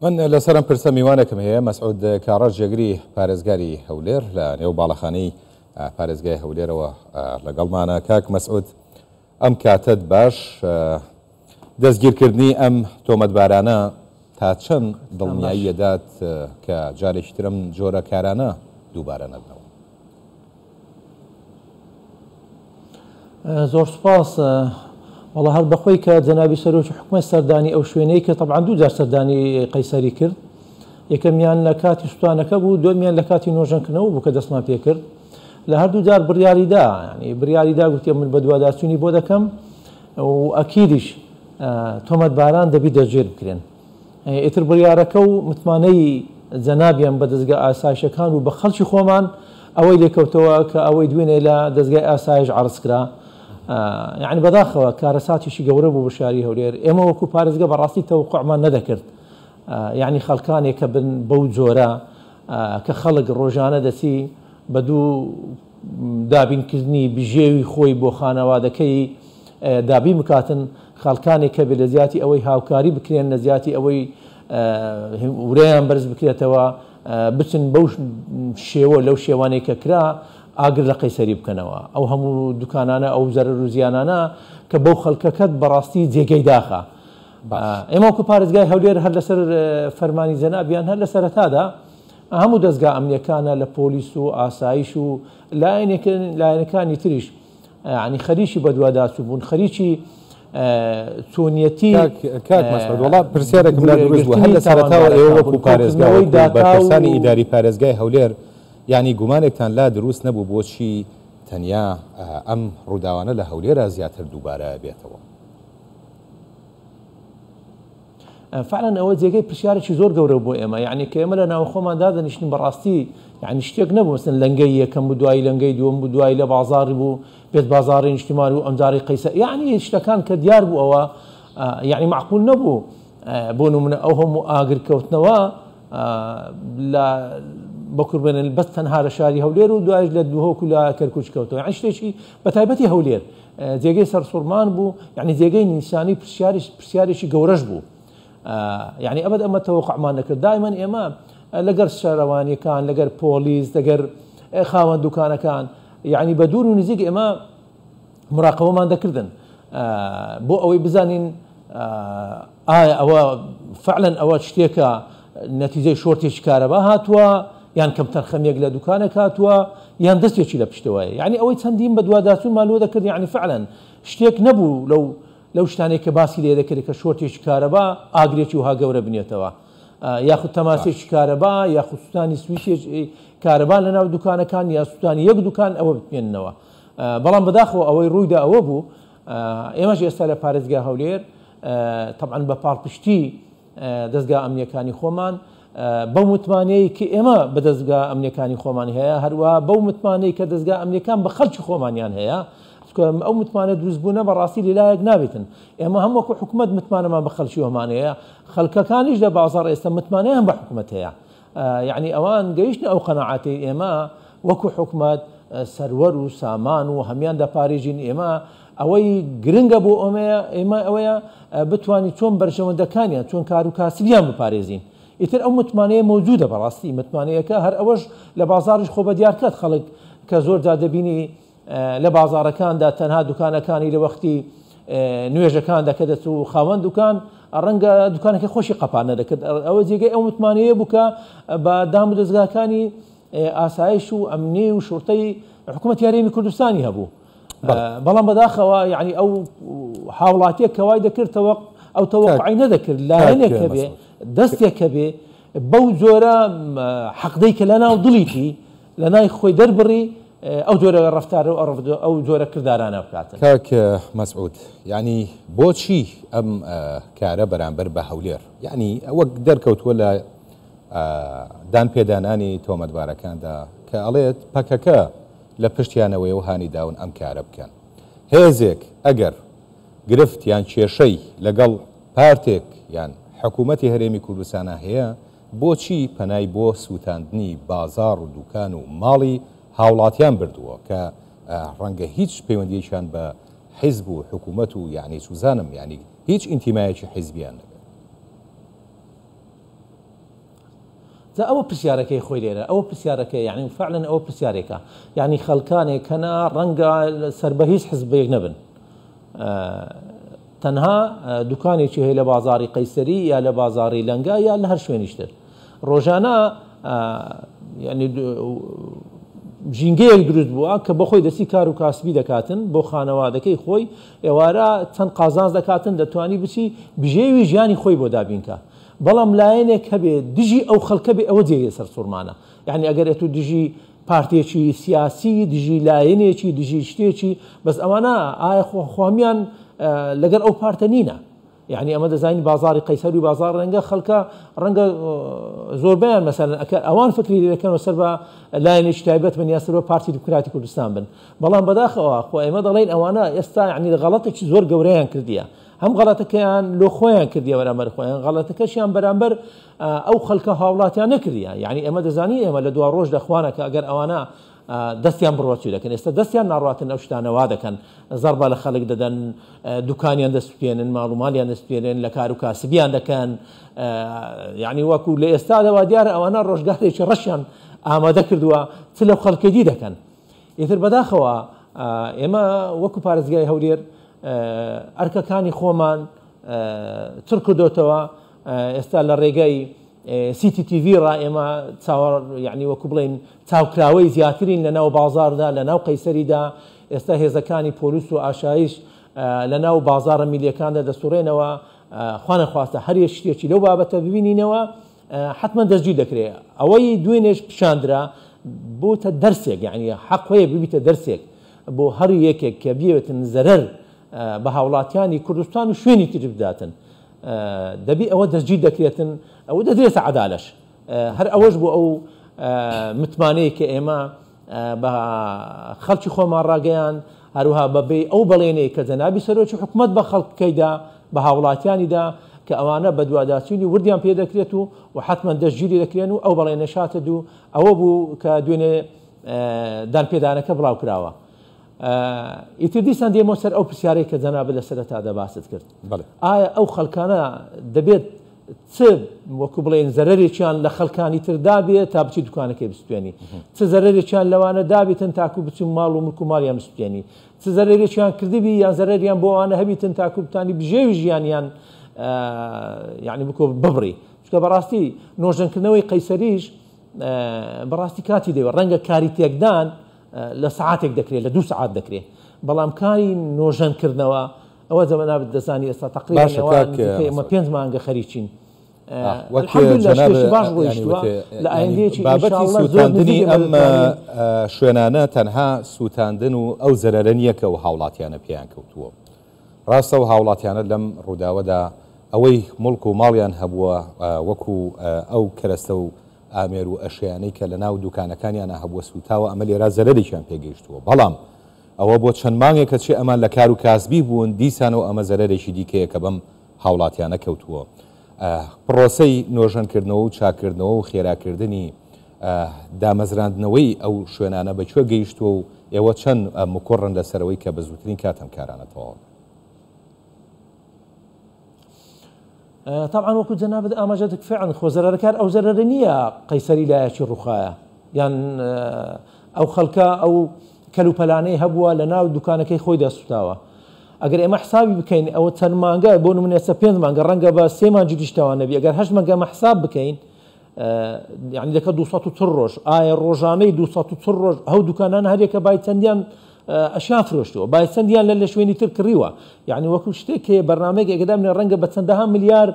من لەسەرم پرسە میوانێکم هەیە مەسعود کاڕەش جێگری پارێزگاری هەولێر لە نێو باڵەخانەی پارێزگای هەولێرەوە لەگەڵمانە. کاک مەسعود، ئەم کاتت باش دەستگیرکردنی ئەم تۆمەتبارانە تا چەند دڵنیایی دەدات کە جارێکی ترم جۆرە کارانە دووبارە نەبنەوە؟ زۆر سوپاس. والله هەر بەخۆی کە جەنابی سەرۆکی حکومەت سەردانی ئەو شوێنەی کە طبعاً دوو جار سەردانی قەیسەری کرد، یەکەمیان لە کاتی سوتانەکە بوو، دومیان لە کاتی نۆژەنکردنەوە بوو کە دەستمان پێ کرد. لە هەردوو جار بڕیاریدا، ینی بڕیاریدا گوتێ من بە دووادارچوونی بۆ دەکەم و ئەکیدیش تۆمەتباران دەبی دەستگیر بکرێن. ئیتر بڕیارەکە و متمانەی جەنابیان بە دەستگای ئاسایشەکان و بە خەڵکی خۆمان ئەوەی لێکەوتەوە کە ئەوەی دوێنێ لە دەستگای ئاسایش عەرز کرا. يعني بەداخەوە کارەساتیشی گەورە بوو بە شاری هەولێر. ئێمە وەکو پارێزگە بەڕاستی تەوقعمان نەدەکرد، یعنی خەڵکانێک کە بن بەو جۆرە کە خەڵک ڕۆژانە دەچی بە دوو دابینکردنی بژێوی خۆی بۆ خانەوادەکەی دابی بکاتن، خەڵکانێک کە بێ لە زیاتی ئەوەی هاوکاری بکرێن، لە زیاتی ئەوەی وریان بەرز بکرێتەوە بچن بەو شێوە لەو شێوانەی کە کرا ئاگر لە قەیسەری بکەنەوە. ئەو هەموو دوکانانە ئەو زەرەر و زیانانە کە بەو خەڵکەکەت بەڕاستی جێگەی داخە. ئێمە وەکو پارێزگای هەولێر هەر لەسەر فەرمانی جەنابیان هەر لە سەرەتادا هەموو دەستگا ئەمنیەکانە لە پۆلیس و ئاسایش و لایەنەکانی تریش ینی خەریکی بەدواداچوو بوون، خەریکی چۆنیەتی. کاک مەسعود، وەڵا پرسیارێکم لا دروست بوو، هەر لە سەرەتاوە ئێوە وەکو پارێزگای بەرپرسانی ئیداری پارێزگای هەولێر ینی گومانێکتان لا دروست نەبوو بۆچی تەنیا ئەم ڕووداوانە لە هەولێرە زیاتر دووبارە بێتەوە؟ فعلا ئەوە جێگەی پرسیارێکی زۆر گەورە بۆ ئێمە، یعنی کە ئێمە لە ناو خۆمان دادەنیشتین بەڕاستی یعنی شتێک نەبوو، مەسەن لەنگەی یەکەم بوو، دوای لەنگەی دووەم بوو، دوای لە بازاڕی بوو، پێت بازاڕی نیشتیمانی و ئەمجاری قەیسە، یعنی شتەکان کە دیار بوو ئەوە یعنی معقول نەبوو بۆ نمونە ئەو هەموو ئاگرکەوتنەوە لە بەکوڕبێنن بەس تەنها لە شاری هەولێر و دوایش لە دووهۆک و لە کەرکووچ کەوتەوە. یعنی شتێکی بە تایبەتی هەولێر جێگەی سەرسوڕمان بوو، یعنی جێگەی نیسانی پرسیارێکی گەورەش بوو. یعنی ئەبد ئەمە تەوقعمان نەکرد. دایمەن ئێمە لەگەر شارەوانیەکان، لەگەر پۆلیس، لەگەر خاوەن دوکانەکان یعنی بە دوور و نزیک ئێمە مراقەبەمان دەکردن بۆ ئەوەی بزانین ئایا ئەوە فعلەن ئەوە شتێکە نەتیجەی شۆرتێکی کارەبا هاتووە، یان کەم تەرخەمێک لە دوکانێک هاتووە، یان دەستێکی لە پشتەوەیە. یعنی ئەوەی چەندین بە دوواداچوونمان لۆ دەکرد، یعنی فعلەن شتێک نەبوو لەو شتانێک کە باسی لێ دەکرد کە شۆرتێکی کارەبا ئاگرێکی وها گەورە بنێتەوە، یاخود تەماسێکی کارەبا، یاخود سوتانی سویچێکی کارەبا لە ناو دوکانەکان، یا سوتانی یەک دوکان ئەوە بتمێننەوە. بەڵام بەداخەوە ئەوەی ڕوویدا ئەوە بوو، ئێمەش ئێستا لە پارێزگای هەولێر طبعاً بە پاڵپشتی دەستگا ئەمنیەکانی خۆمان بەو متمانەی کە ئێمە بە دەستگا ئەمنیەکانی خۆمان هەیە، هەروە بەو متمانەی کە دەستگا ئەمنیەکان بە خەڵکی خۆمانیان هەیە، ئەو متمانە دروستبوونە بەڕاستی لەلایەک نابێتن. ئێمە هەم وەکو حکومەت متمانەمان بە خەڵکی وەمان هەیە، خەڵکەکانیش لە بازاڕ ئێستا متمانەیان بە حکومەت هەیە. یعنی ئەوان گەیشتن ئەو قەناعەتی ئێمە وەکو حکومەت سەروەر و سامان و هەمیان دەپارێژین. ئێمە ئەوەی گرنگە بۆ ئێمە ئەوەیە بتوانین چۆن بەرژەوەندەکانیان، چۆن کار و کاسبیان بپارێزین. ئیتر ئەو متمانەیە مەوجودە بەڕاستی، متمانەیەکە هەر ئەوەش لە بازاڕش خۆ بەدیارکات. خەڵک کە زۆرجا دەبینی لە بازاڕەکاندا تەنها دوکانەکانی لە وەختی نوێژەکان دەکە دەچ و خاوەن دوکان ڕەنگە دوکانەکە خۆشی قەپانە دەکرد. ئەوە جێگەی ئەو متمانەیە بووکە بە دام و دەستگاکانی ئاسایش و ئەمنی و شورتەی حکوومەت یاریێمی کوردستانی هەبوو. بەڵام بەداخەوە یعنی ئەو هاوڵاتیە کەوای دەکرد ئەو تەوەقعی نەدەکرد لایەنێکە بێ، دەستێکە بێ بەو جۆرە حەقدەی کە لە ناو دڵیتی لە نای خۆی دەربڕی ئەو جۆرە ڕەفتار و ئەو جۆرە کردارانە بکاتن. کاک مەسعود، یعنی بۆچی ئەم کارە بەرامبەر بە هەولێر یعنی ئەوە دەرکەوتووە لە دان پێدانانی تۆمەتبارەکاندا کە ئەڵێت پەکەکە لە پشتیانەوەی و هانی داون ئەم کارە بکەن. هێزێک ئەگەر گرفت یان کێشەی لەگەڵ پارتێک یان حکوومەتی هەرێمی کوردستانە هەیە، بۆچی پەنای بۆ سووتاندنی بازاڕ و دوکان و ماڵی هاوڵاتیان بردووە کە ڕەنگە هیچ پەیوەندیەکیان بە حیزب و حکوومەت و یعنی سوزانم یعنی هیچ ئینتیمایەکی حیزبیان نەبێت؟ ئەوە پرسیارەکەی خۆی لێرە ئەوە پرسیارەکە یعنی فعلن ئەوە پرسیارێکە یعنی خەڵکانێک کەنا ڕەنگە سەر بە هیچ حزبێک نەبن تەنها دوکانێکی هەیە لە بازاری قەیسەری یا لە بازاری لەنگا یا لە هەر شوێنیشتر ڕۆژانە ینی ژینگەیەک دروست بووە کە بە خۆی دەستی کار و کاسبی دەکاتن بۆ خانەوادەکەی خۆی ئێوارە چەند قازانج دەکاتن دەتوانی بچی بژێوی ژیانی خۆی بۆ دابینکە بەڵام لایەنێک هەبێ دژی ئەو خەڵکە بێ ئەوە جێگە سەر سوورمانە یعنی ئەگەر تو دژی پارتێکی سیاسی دژی لایەنێکی دژی شتێکی بەس ئەوانە ئایا خۆمیان لەگەر ئەو پارتە نینە یعنی ئەمە دەزانین بازاری قەیسەر و بازار ڕەنگە خەڵکە ڕەنگە زۆربیان مەسەلەن ئەوان فکری دەکەنەوە سەر بە لایەنێکی تایبەت بن یا سەر بە پارتی دموکراتی کوردستان بن بەڵام بەداخەوە خۆ ئێمە دەڵێن ئەوانە ئێستا یعنی غەڵەتێکی زۆر گەورەیان کردیە هەم غەڵەتەکەیان لۆ خۆیان کردیە بەرامبەر خۆیان غەڵەتەکەشیان بەرامبەر ئەو خەڵکە هاوڵاتیان نەکردیە یعنی ئێمە دەزانین ئێمە لە دوا ڕۆژ دەخوانە کە ئەگەر ئەوانە دەستیان بڕواچی دەکەن ئێستا دەستیان ناڕاتن ئەو شتانەوا دەکەن زەربە لە خەڵک دەدەن دوکانیان دەستپێنن ماڵومالیان دەستپێنن لە کار و کاسبیان دەکەن یعنی وەکو لە ئێستادەوا دیارە ئەوانە ڕۆژگارێکی ڕەشیان ئامادە کردووە چ لەو خەڵکەدی دەکەن ئیتر بەداخەوە ئێمە وەکو پارێزگای هەولێر ئەرکەکانی خۆمان چڕ کردوتەوە ئێستا لە ڕێگەی CCTV ڕا ئێمە چاوەڕ یعنی وەکو بڵێن چاوکراوەی زیاترین لە ناو بازاردا لە ناو قەیسەریدا ئێستا هێزەکانی پۆلیس و ئاشایش لە ناو بازارە میلیەکاندا دەسوڕێنەوە خوانە خواستە هەر شتێکی لەو بابەتە ببینینەوە حتمما دەستگیر دەکرێت ئەوەی دوێنێش پیشاندرا بۆتە دەرسێک یعنی حەقەیە ببیتە دەرسێک بۆ هەر یەکێک کە بێتن زەرەر بە هاوڵاتیانی کوردستان و شوێنی تر بداتن دەبی ئەوە دەستگیر دەکرێتن ئەوە دەدرێتە عەدالەش هەر ئەوەش بۆ ئەو متمانەیە کە ئێمە بە خەڵکی خۆمان ڕاگەیان هەروها بەبێ ئەو بەڵێنەیە کە جەنابی سەرۆکی حکوومەت بە خەڵکەکەیدا بە هاوڵاتیانیدا کە ئەوانە بە دوواداچوونی وردیان پێ دەکرێت و حتمما دەستگیری دەکرێن و ئەو بەڵێنە شاتە دوو ئەوە بوو کە دوێنێ دانپێدانەکە بڵاو کراوە ئیتر دیسان دێمە سەر ئەو پرسیارەی کە جەناب لە سەرەتادا باست کرد ئایا ئەو خەڵکانە دەبێت چ وەکو بڵێن زەرەرێکیان لە خەڵکانی تردا بێت تا بچی دوکانەکەی بسپێنی چ زەرەرێکیان لەوانە دابێتن تاکو بچین ماڵ و ملک و ماڵیان بسپێنی چ زەرەرێکیان کردبی یان زەرەریان بۆ ئەوانە هەبیتن تاکو بتانی بژێوی ژیانیان یعنی بکۆ ببڕی چکە بەڕاستی نۆژەنکردنەوەی قەیسەریش بەڕاستی کاتی دەوێت ڕەنگە کاری تێکدان لە سعاتێک دەکرێت لە 2 سعات دەکرێت بەڵام کاری نۆژەنکردنەوە ئەوە زەمەنا دەزانی ئێستا تقریبا 5 مانگە خەریکین لە ئایندەیەکی سووتاندنی ئەم شوێنانە تەنها سووتاندن و ئەو زەرەرە نییە کە و هاوڵاتیانە پێیان کەوتووە ڕاستە و هاوڵاتیانە لەم ڕووداوەدا ئەوەی مڵک و ماڵیان هەبووە وەکو ئەو کەرەستە و ئامێر و ئەشیانەی کە لە ناو دوکانەکانیانە هەبووە سوتاوە ئەمە لێرا زەرەرێکیان پێگەیشتووە بەڵام ئەوە بۆ چەند مانگێک کە چێ ئەمان لە کار و کاسبی بوون دیسانەوە ئەمە زەرەرێکی دیکەیە کە بەم هاوڵاتیانە کەوتووە پرۆسەی نۆژەنکردنەوە و چاکردنەوە و خێراکردنی دامەزراندنەوەی ئەو شوێنانە بەکوێ گەیشتووە و ئێوە چەند مکۆڕن لەسەرەوەی کە بە زووترین کاتەم کارانەتەوە طبعا وەکو جەنابەت ئاماژەتك فعلا خۆ زەرەرەکار ئەو زەرەرە نییە قەیسەری لایەکی ڕووخایە یان ئەو خەڵکە ئەو کەلوپەلانەی هەبووە لە ناو دوکانەکەی خۆی دەسوتاوە ئەگەر ئێمە حسابی بکەین ئەوە چەند مانگە بۆ نمونێسە 5 مانگە ڕەنگە بە 3 مانگی دیشتەوە نەبی ئەگەر 8 مانگە حساب بکەین یعنی دەکە 240 ڕۆژ ئایا ڕۆژانەی 240 ڕۆژ هەو دوکانان هەرێکە بای چەندیان ئەشیان فرۆشتەوە بای چەندیان لە شوێنی تر کڕیوە یعنی وەکو شتێک بەرنامەیەک ئەگەدامنێ ڕەنگە بە چەندەها ملیار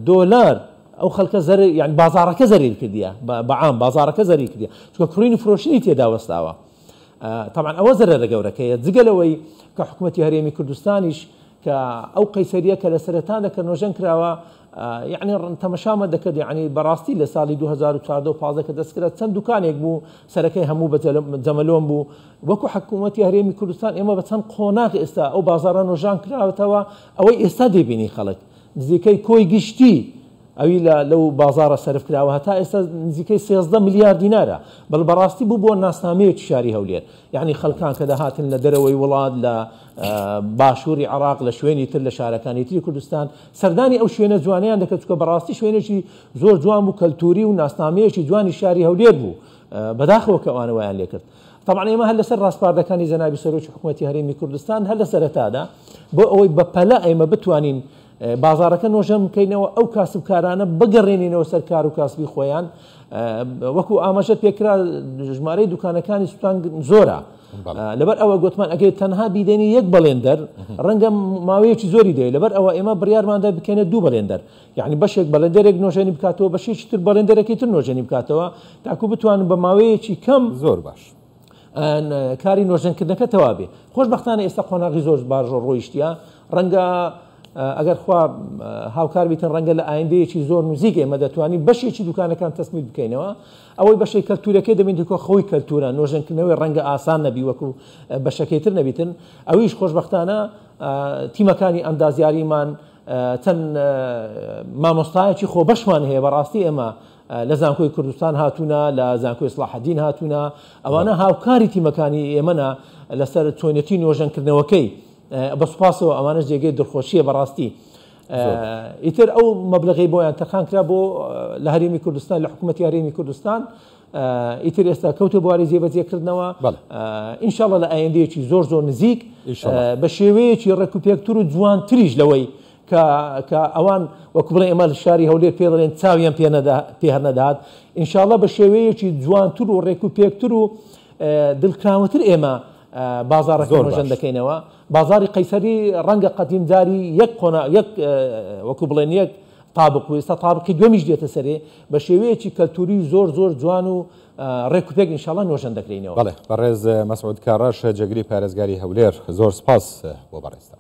دۆلار ئەو خەڵکە زەر یعنی بازارەکە زەریر کردیە بەعام بازارەکە زەریر کردیە چکە کڕینی فرۆشتنی تێدا وەستاوە طبعا ئەوە زەرەرە گەورەکەیە جگەلەوەی کە حکوومەتی هەرێمی کوردستانیش کە ئەو قەیسەریە کە لە سەرەتاندا کە نۆژەن کراوە یعنی تەمەشامە دەکرد یعنی بەڕاستی لە ساڵی 2014 کە دەستکرا چەند دوکانێک بوو سەرەکەی هەموو بە جەمەلۆن بوو وەکو حکوومەتی هەرێمی کوردستان ئێمە بە چەند قۆناغ ئێستا ئەو بازارە نۆژان کراوەتەوە ئەوەی ئێستا دەبینی خەڵک نزیکەی کۆی گشتی ئەوی لەو بازارە سەرف کراوە هەتا ئێستا نزیکەی 13 میلیارد دینارە بەڵ بەڕاستی بوو بۆ ناسنامەیەکی شاری هەولێر یعنی خەڵکان کە دەهاتن لە دەرەوەی وڵات لە باشووری عراق لە شوێنی تر لە شارەکانی تری کوردستان سەردانی ئەو شوێنە جوانیان دەکەت چکە بەڕاستی شوێنێکی زۆر جوان بوو کەلتوری و ناسنامەیەکی جوانی شاری هەولێر بوو بەداخەوە کە ئەوانەوەیان لێ کرد. طبعا ئێمە هەر لەسەر ڕاستپاردەکانی جەنابی سەرۆکی حکوومەتی هەرێمی کوردستان هەر لە سەرەتادا بۆ ئەوەی بەپەلە ئێمە بتوانین بازارەکە نۆژەم بکەینەوە ئەو کاسبکارانە بگەڕێنینەوە سەر کار و کاسبی خۆیان وەکو ئاماژەت پێکرا ژمارەی دوکانەکانی سوپان زۆرە لەبەر ئەوە گوتمان ئەگەر تەنها بیدێنی یەک بەڵێندەر ڕەنگە ماوەیەکی زۆری دێ لەبەر ئەوە ئێمە بڕیارماندا بکەینە دوو بەڵێندەر یعنی بەشێک بەڵێندەرێک نۆژەنی بکاتەوە بەشێکی تر بەڵێندەرێکی تر نۆژەنی بکاتەوە تاکو بتوانن بە ماوەیەکی کەم زۆر باش کاری نۆژەنکردنەکە تەوا بێ خۆشبەختانە ئێستا قۆناغی زۆر باش ڕۆیشتیا ڕەنگە ئەگەر خوا هاوکار بیتن ڕەنگە لە ئایندەیەکی زۆر نزیک ئێمە دەتوانین بەشێکی دوکانەکان تەسمیل بکەینەوە ئەوەی بەشەی کەلتورەکەی دەبێت خۆی کەلتورە نۆژەنکردنەوەی ڕەنگە ئاسان نەبی وەکو بەشەکەی تر نەبیتن ئەویش خۆشبەختانە تیمەکانی ئەندازیاریمان چەند مامۆستایەکی خۆ بەشمان هەیە بەڕاستی ئێمە لە زانکۆی کوردستان هاتوونە لە زانکۆی سلاحەدین هاتوونە ئەوانە هاوکاری تیمەکانی ئێمەە لەسەر چۆنیەتی نۆژەنکردنەوەکەی بەسوپاسەوە ئەوانش جێگەی دڵخۆشیە بەڕاستی ئیتر ئەو مەبلغی بۆیان تەرخانکرا بۆ لە هەرێمی کوردستان لە حکوومەتی هەرێمی کوردستان ئیتر ئێستا کەوتە بواری جێبەجێکردنەوە ئینشاڵڵە لە ئایندەیەکی زۆر زۆر نزیک بە شێوەیەکی ڕێکوپێکتر و جوانتریش لەوەی کە ئەوان وەکو بڵێ ئێمە شاری هەولێر پێ دەڵێن چاویان پێ هەردەدات ئینشاڵڵە بە شێوەیەکی جوانتر و ڕێکوپێکتر و دڵکراوەتر ئێمە بازارەکە نۆژەن دەکەینەوە بازاری قەیسەری ڕەنگە قەدیمداری یەک وەکو بڵێن یەک تابق و ئێستا تابقی دوێمیش دێتە سەرێ بە شێوەیەکی کەلتوری زۆر زۆر جوان و ڕێکوپێک ئینشاڵڵا نۆژەن دەکرێنەوە. بەڵێ بەڕێز مەسعود کاڕەش جێگری پارێزگاری هەولێر زۆر سپاس بۆ بەڕێستا.